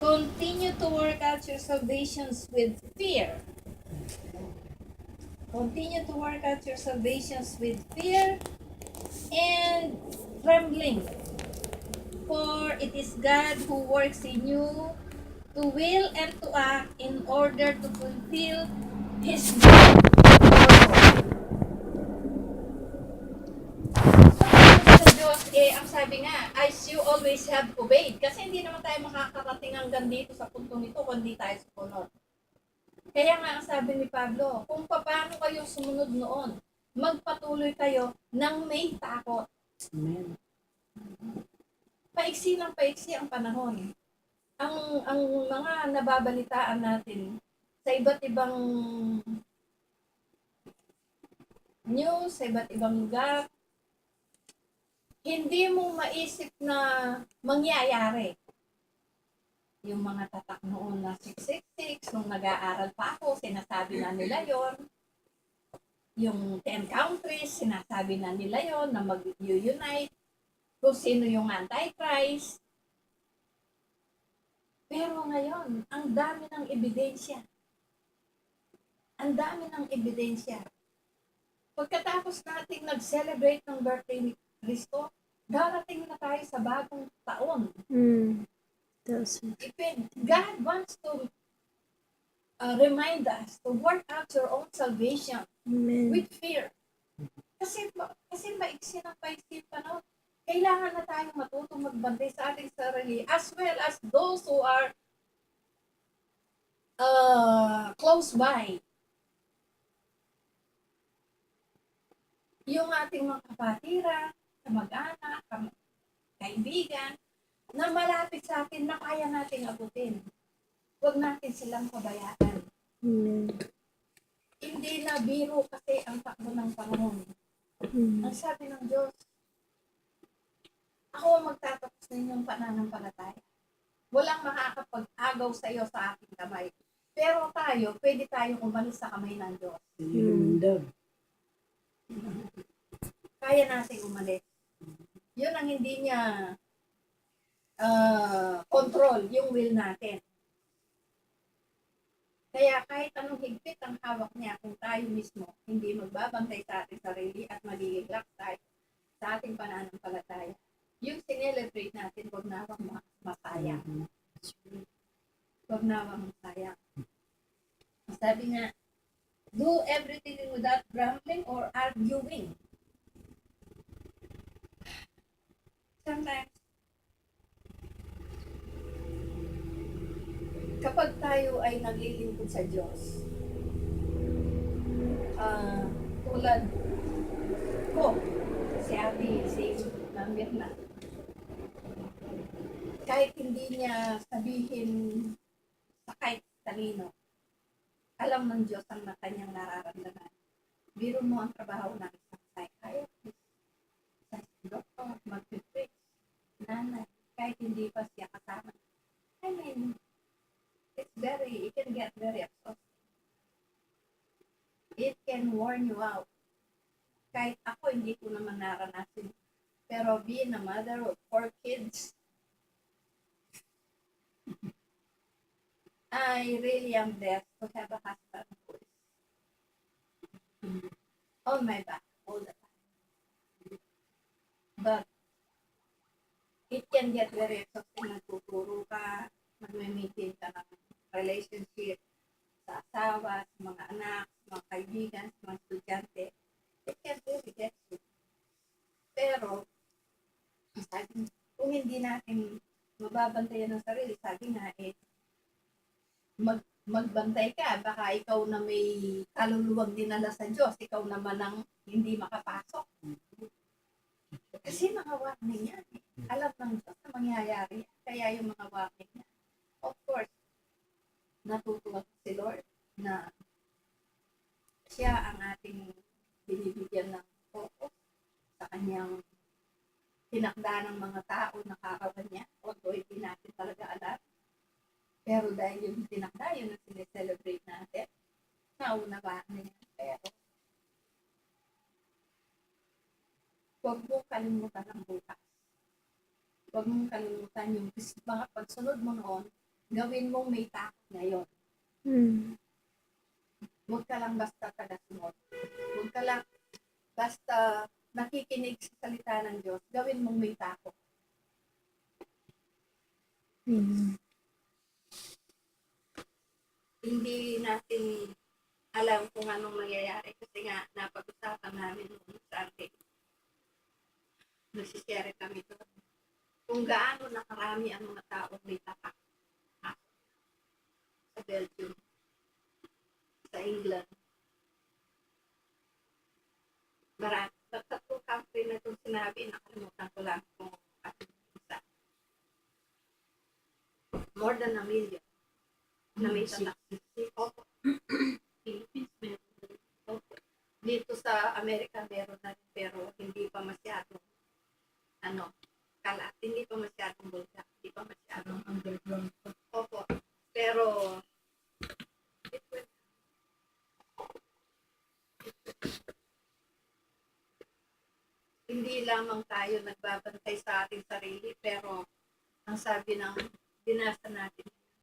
Continue to work out your salvations with fear. Continue to work out your salvations with fear and trembling. For it is God who works in you to will and to act in order to fulfill His good purpose. Sa Diyos, ang sabi nga, as you always have obeyed. Kasi hindi naman tayo makakarating hanggang dito sa puntong ito kung hindi tayo sumunod. Kaya nga ang sabi ni Pablo, kung paano kayo sumunod noon, magpatuloy kayo nang may takot. Amen. Paiksi ng paiksi ang panahon. Ang mga nababalitaan natin sa iba't ibang news, sa iba't ibang lugar, hindi mo maisip na mangyayari. Yung mga tatak noon na 666, nung nag-aaral pa ako, sinasabi na nila yon. Yung 10 countries, sinasabi na nila yon na mag-unite. Kung sino yung Antichrist. Pero ngayon, ang dami ng ebidensya. Ang dami ng ebidensya. Pagkatapos nating nag-celebrate ng birthday ni Cristo, darating na tayo sa bagong taon. God wants to remind us to work out your own salvation with fear. Kasi maiksi ng paiksi panahon. Kailangan na tayong matutong magbantay sa ating sarili as well as those who are close by. Yung ating mga kapatira, kamag-anak, kaibigan, na malapit sa atin na kaya nating abutin. Huwag natin silang pabayaan. Hindi na biro kasi ang takbo ng panahon. Ang sabi ng Diyos, ako ang magtatapos ng inyong pananampalataya. Walang makakapag-agaw sa iyo sa aking kamay. Pero tayo, pwede tayong umalis sa kamay ng Diyos. Kaya natin umalis. Yun ang hindi niya control, yung will natin. Kaya kahit anong higpit ang hawak niya, kung tayo mismo hindi magbabantay sa ating sarili at magiging lax tayo sa ating pananampalataya, yung sinelebrate natin, huwag nawang masayang. Huwag nawang masayang. Sabi nga, do everything without grumbling or arguing. Sometimes, kapag tayo ay naglilingkod sa Diyos, tulad ko, si Ate, si Mirna, kahit hindi niya sabihin sa kahit talino, alam ng Diyos ang kanyang nararamdaman. Biro mo ang trabaho ng isang psychiatrist, isang doktor, mag-preach, nanay, kahit hindi pa siya kasama. I mean, it can get very exhausting. It can worn you out. Kahit ako, hindi ko naman naranasin. Pero being a mother of 4 kids, I really am blessed to have a husband who is on my back all the time. But it can get very exhausting. Nagtuturo ka, mag-maintain ka ng relationship sa asawa, sa mga anak, sa mga kaibigan, sa mga estudyante. It can really get you. Pero, sabi, kung hindi natin mababantayan ng sarili, sabi nga magbantay ka, baka ikaw na may kaluluwang dinala sa Diyos, ikaw naman ang hindi makapasok. Kasi mga warning yan. Alam ng Diyos na mangyayari. Kaya yung mga warning yan. Of course, natutuwa si Lord na siya ang ating binibigyan ng focus sa kanyang tinakda ng mga tao na kakawan niya. Although hindi natin talaga alam. Pero dahil yung tinakda, yun ang sineselebrate natin. Naunawaan na yan. Pero huwag mong kalimutan ang bukas. Huwag mong kalimutan yung mga pagsunod mo noon gawin mong may takot ngayon. Mm. Huwag ka lang basta taga-sunod. Huwag ka lang basta nakikinig sa salita ng Diyos. Gawin mong may takot. Amen. Hindi natin alam kung anong mangyayari kasi nga napag-usapan namin noong Sunday. Nagsishare kami doon. Kung gaano nakarami ang mga taong may tapak sa Belgium, sa England. Marami. Sa tatlong country na itong sinabi, nakalimutan ko lang kung ano isa. More than a million na may tatak. Opo. Philippines meron. Opo. Dito sa Amerika meron na rin, pero hindi pa masyadong kalat. Hindi pa masyadong bulga. Hindi pa masyadong underground. Opo. Pero hindi lamang tayo nagbabantay sa ating sarili, pero ang sabi ng binasa natin